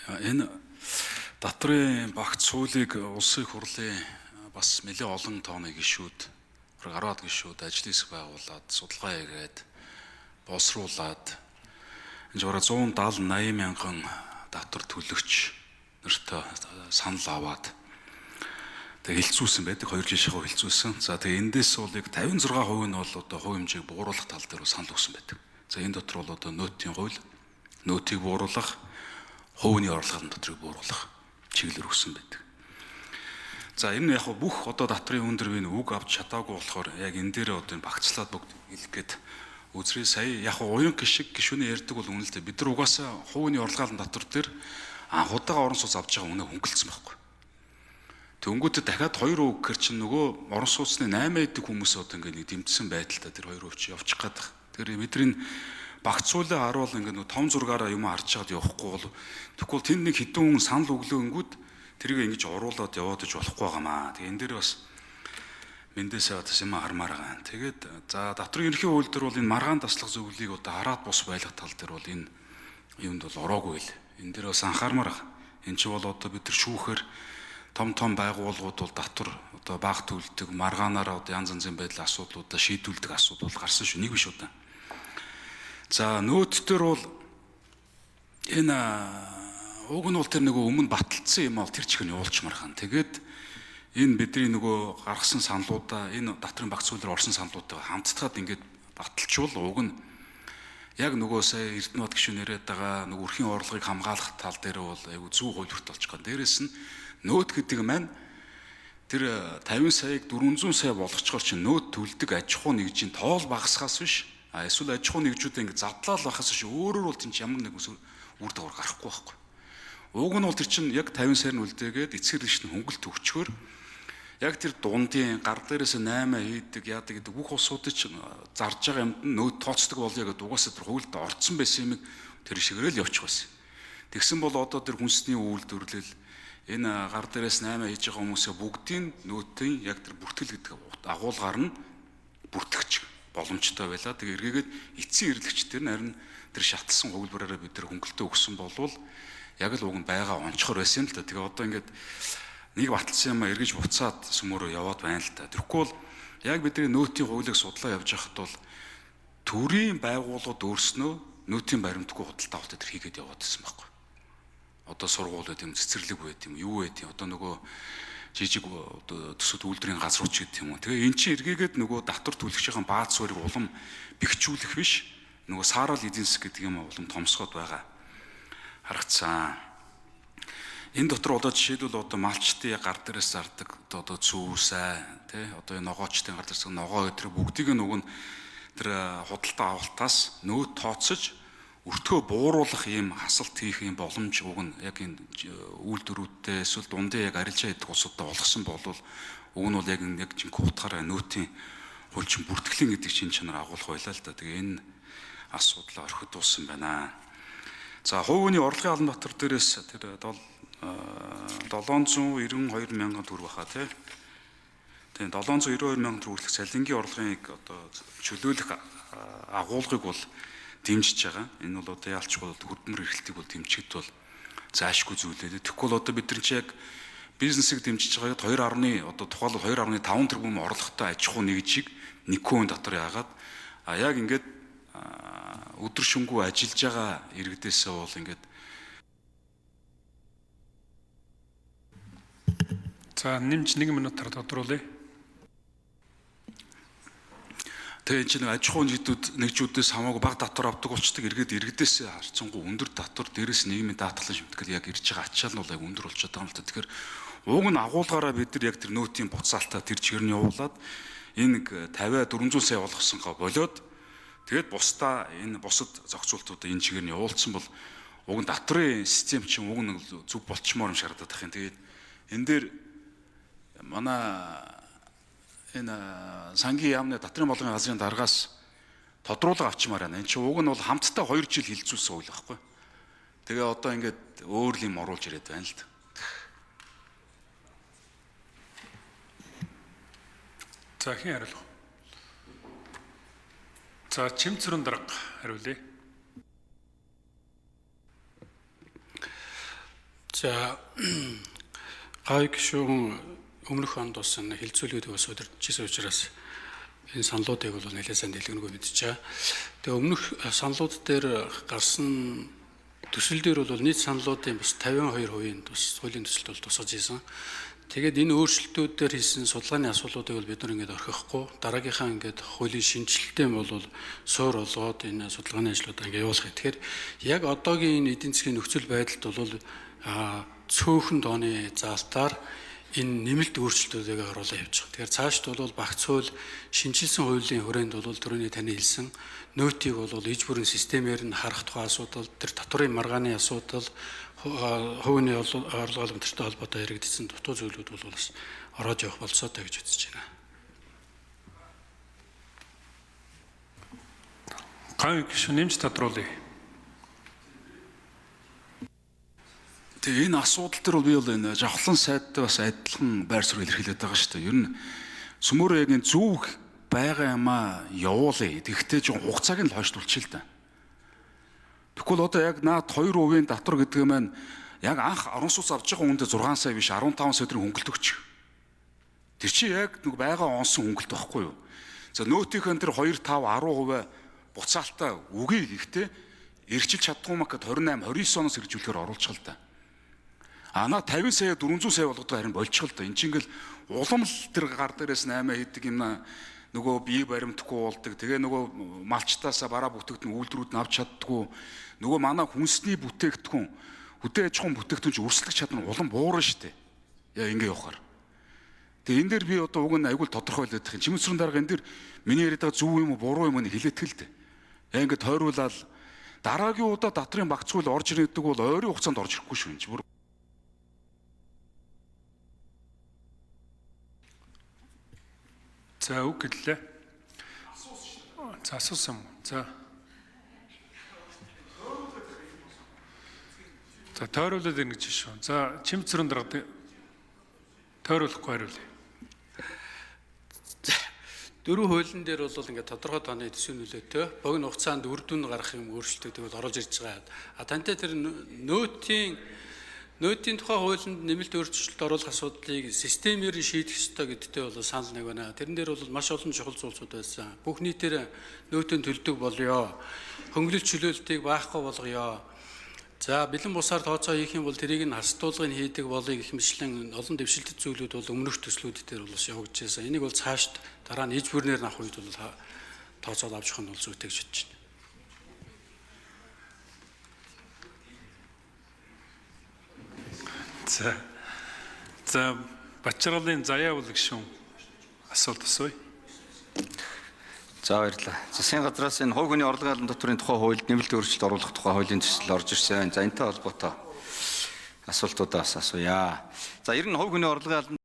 Энэ Татрын багц суулийг улсын хурлын бас нэлээд олон тооны гишүүд, гараад гишүүд ажлын хэсэг байгуулад, судалгаа хийгээд, боловсруулад энэ бараг 170-80 мянган татвар төлөгч нэртэй санал аваад тэгээ хилцүүлсэн байдаг, 2 жил шахуу хилцүүлсэн. За тэгээ эндээс бол яг 56% нь бол одоо хувь хэмжээг бууруулах тал дээр санал өгсөн байдаг. За энэ дотор бол одоо нөөтийн хууль, нөөтийг бууруулах, хувийн орлогын дотрыг бууруулах чиглэлээр өгсөн байдаг. За энэ нь яг бүх одоо татрын өндөр бийн үг авч чадаагүй болохоор яг энэ дээр одоо энэ багцлаад бүгд хэлэх гээд үзрээ сая яг уян гişиг гişүний ярьдаг бол үнэ л дээ. Бид нар угаасаа хувийн орлогын дотор дээр анхудаага орон сууц авч байгаа үнэ хөнгөлцсөн байхгүй. Тэнгүүтээ дахиад 2% гэхэр чинь нөгөө орон сууцны 8 эдэг хүмүүс одоо ингэ нэг дэмжсэн байдалтай тэр 2% чи явчих гээд байна. Тэгэхээр бидний багцуулаа харуул ингэ нэг том зургаараа юм харж чад явахгүй бол тэгвэл тэнд нэг хідэн хүн санал өглөөнгүүд тэрийг ингэж уруулаад яваад иж болохгүй байгаамаа. Тэгээ энэ дээр бас мэндээсээ бас юм хармаар байгаа. Тэгээд за татрын ерөнхий хууль дээр бол энэ маргаан таслах зөвлөлийг одоо хараад бус байлгах тал дээр бол энэ юмд бол ороогүй л. Энэ дээр бас анхаармаар байгаа. Энэ чи бол одоо бид нар шүүхээр том байгууллагууд бол татвар одоо баг төлдөг маргаанаараа одоо янз янзын байдлын асуудлуудаа шийдүүлдэг асуудал бол гарсан шүү. Нэг биш удаа. За нөөт төр бол энэ уг нь бол тэр нөгөө өмнө баталсан юм бол тэр чихэн явуулчмаар хаан. Тэгээд энэ бидний нөгөө гаргасан саналуудаа энэ татрын багц хуулиар орсон саналуудтайгаа хамтдаад ингээд баталчвал уг нь яг нөгөө сая Эрдэнэбат гишүүн яриад байгаа нөгөө өрхийн орлогыг хамгаалах тал дээр бол айгүй зүү хувилбарт болж байгаа. Дээрээс нь нөөт гэдэг маань тэр 50 саяг 400 сая болгочгоор чинь нөөт төлдөг аж ахуй нэгжийн тоол багасгаас биш эсвэл аж ахуй нэгжүүдээ ингэ задлал байхаас биш өөрөөр бол тийм ямар нэг үр дагавар гарахгүй байхгүй. Уг нь бол тэр чинь яг 50 саяны үлдээгээд эцэг хэрэгч нь хөнгөлт өгчгөр яг тэр дундын гар дээрээс 8 хийдэг яадаг гэдэг бүх улсуудыг чинь зарж байгаа юмд нөөт тооцдог болъё гэдэг угаасаа тэр хуульд орцсон байсан юм тэр шигрэл явчих байсан. Тэгсэн бол одоо тэр хүнсний үйлдвэрлэл энэ гар дээрээс 8 хийж байгаа хүмүүсээ бүгдийн нөөтийн яг тэр бүртгэл гэдэг агуулгаар нь бүртгэж боломжтой байлаа. Тэгээ эргээгээд эцсийн эрхлэгчдэр нь харин тэр шатлсан хувилбараараа бид тэр хөнгөлтөө өгсөн болвол яг л уг нь байгаа онцгор байсан л да. Тэгээ одоо ингээд нэг баталсан юм эргэж буцаад сүмөөрөө яваад байна л да. Тэрхгүй бол яг бидний нөөтийн хуулийг судлаа явж байхад бол төрийн байгууллагууд өөрснөө нөөтийн баримтгүй худалдаа авалт тэр хийгээд яваад байсан байхгүй. Одоо сургууль байт юм, цэцэрлэг байт юм, юу байт юм. Одоо нөгөө жижиг одоо төсөд үйлдвэрийн газрууд ч гэдэг юм уу. Тэгээ эн чинь эргээгээд нөгөө татвар төлөгчийн бааз суурийг улам бэхжүүлэх биш. Нөгөө саарал эдийн засаг гэдэг юм улам томсгоод байгаа харагдсан. Энэ дотор одоо жишээлбэл одоо малчтын гар дээрээс зардаг одоо цүүсай тий одоо энэ ногоочтын гар дээрээс ногоо өдрө бүгдийг нөгөө тэр худалдаа авалтаас нөөт тооцож өртгөө бууруулах ийм хасалт хийх ийм боломж уг нь яг энэ үйлдвэрүүдтэй эсвэл дундын яг арилжаа хийдэг улсуудад олгосон болвол уг нь бол яг жинхэнэ утгаараа нөөтийн хөлчин бүртгэлийн гэдэг чинь чанар агуулах байлаа л да. Тэгээ энэ асуудал орхид дууссан байна. За хувийн орлогын албан татвар дээрээс тэр 792 мянган төгрөг баха тий. Тэгээ 792 мянган төгрөг хүртэлх цалингийн орлогыг одоо чөлөөлөх агуулгыг бол дэмжиж байгаа. Энэ бол одоо яалчгүй бол хөдөлмөр эрхлэлтийг бол дэмжихэд бол заашгүй зүйлээ. Тэгэхгүй бол одоо бид нар чи яг бизнесийг дэмжиж байгаад 2.5 тэрбум орлоготой аж ахуй нэгжийг 1% дотор яагаад яг ингээд өдөр шөнөгүй ажиллаж байгаа иргэдээсээ бол ингээд за нэмж 1 минутаар тодруулъя. Тэгээ чинь аж ахуй нэгжүүдээс хамаагүй бага татвар авдаг болчдаг иргэдээс харцсангүй өндөр татвар дээрээс нийгмийн даатгалын шимтгэл яг ирж байгаа ачаал нь бол яг өндөр болчиход байгаа юм л та. Тэгэхээр уг нь агуулгаараа бид нар яг тэр нөөтийн буцаалтаа тэр чигээр нь явуулаад энэ 50-400 сая болгосонгаа болоод тэгээд бусдаа энэ бусад зохицуултуудаа энэ чигээр нь явуулсан бол уг нь татрын систем чинь уг нь зөв болчмоор юм шаардаад байх юм. Тэгээд энэ дээр манай энэ сангийн яамны татрын болгоны газрын даргаас тодруулга авчмаар байна. Энэ чинь уг нь бол хамтдаа 2 жил хилцүүлсэн үйл байхгүй. Тэгээ одоо ингээд өөр юм оруулж ирээд байна л да. За хэн хариулах? За Чимцэрэн дарга хариулъя. За гай гишүүн өмнөх онд бас хилцүүлгүүдийг бас удирдахжсэн учраас энэ саналуудыг бол нэлээд сайн дэлгэнэгүй мэдчихэе. Тэгээ өмнөх саналууд дээр гарсан төсөл дээр бол нийт саналуудын бас 52% бас хуулийн төсөлд бол тусгаж ийсэн. Тэгээд энэ өөрчлөлтүүдээр хийсэн судалгааны асуудлуудыг бол бид нар ингээд орхихгүй дараагийнхаа ингээд хуулийн шинжилттэй бол суур болгоод энэ судалгааны ажлуудаа ингээд явуулах. Тэгэхээр яг одоогийн энэ эдийн засгийн нөхцөл байдалд бол цөөхөн тооны заалтаар энэ нэмэлт өөрчлөлтүүдийг оруулаад явж байгаа. Тэгэхээр цаашд бол багц хууль шинжилсэн хуулийн хүрээнд бол түрүүний таны хэлсэн нөөтийг бол иж бүрэн системээр нь харах тухай асуудал, тэр татварын маргааны асуудал, хувийн орлого олгомжтой холбоотой яригдсан дутуу зүйлүүд бол бас ороод явах болцоотой гэж үзэж байна. Гай гишүүн нэмж тодруулъя. Тэгээ энэ асуудал төр бол би бол энэ жавхлан сайдтай бас адилхан байр суурь илэрхийлээд байгаа шүү дээ. Ер нь сүмөр яг энэ зөв байгаа юмаа явуулъя. Тэгэхдээ ч хугацааг нь л хойшлуулчих л да. Тэгвэл одоо яг наад 2% татвар гэдэг нь яг анх орон сууц авч байгаа хүндээ 6 сая биш 15 сая төгрөг хөнгөлт өгч. Тэр чинь яг нэг байгаа онсон хөнгөлт байхгүй юу? За нөөтийнхэн тэр 2, 5, 10% буцаалтаа үгүй гэхдээ эрчилж чаддгүй маа гэд 28, 29 оноос эржүүлэхээр оруулчих л да. Наа 50 сая 400 сая болгодог харин болчих л да. Энд чинь ингээл улам л тэр гар дээрээс 8 хийдэг юм нөгөө бие баримтгүй болдог. Тэгээ нөгөө малчтаасаа бараа бүтээгдэхүүн үйлдвэрүүд нь авч чаддгүй. Нөгөө манай хүнсний бүтээгдэхүүн хөдөө аж ахуйн бүтээгдэхүүн чинь өрсөлдөх чадвар улам буурна шүү дээ. Яа ингэ явахаар. Тэгээ энэ дээр би одоо уг нь айгүй тодорхойлоод их юм. Чимэсрэн дарга энэ дээр миний яриад байгаа зөв юм уу буруу юм уу хэлээтгэл л дээ. Яа ингэ тойруулаад дараагийн удаа татрын багц хууль орж ирэх гэдэг бол ойрын хугацаанд орж ирэхгүй шүү энэ. За үг гэлээ. За асуусан юм. За тойруулаад ирнэ гэж шүү. За чимцрэн дарга тойруулахгүй хариулъя. Дөрвөн хуулийн дээр бол ингээд тодорхой тооны төсвийн нөлөөтэй богино хугацаанд үр дүн гарах юм өөрчлөлтүүд бол орж ирж байгаа. Тантай тэр нөөтийн тухай хуулинд нэмэлт өөрчлөлт оруулах асуудлыг системээр шийдэх ёстой гэдэгтэй бол санал нэг байна. Тэрэн дээр бол маш олон чухал зүйлсүүд байсан. Бүх нийтээр нөөтөнд төлдөг болёо. Хөнгөлөлт чөлөөлтийг баахгүй болгоё. За бэлэн бусаар тооцоо хийх юм бол тэрийг нь хасдуулгыг хийдэг болыг гэх мэтлэн олон дэвшилтэт зүйлүүд бол өмнөх төслүүд дээр бол бас явагдаж байсан. Энийг бол цаашд дараа нь иж бүрнээр авах үед бол тооцоод авч явах нь бол зүйтэй гэж бодож байна. За Бачралын заяа бол гишүүн асуулт асууя. За баярлалаа. Засгийн газраас энэ хувь хүний орлогын албан татврын тухай хуульд нэмэлт өөрчлөлт оруулах тухай хуулийн төсөл орж ирсэн. За энэтэй холбоотой асуултуудаас асууя. За ер нь хувь хүний орлогын албан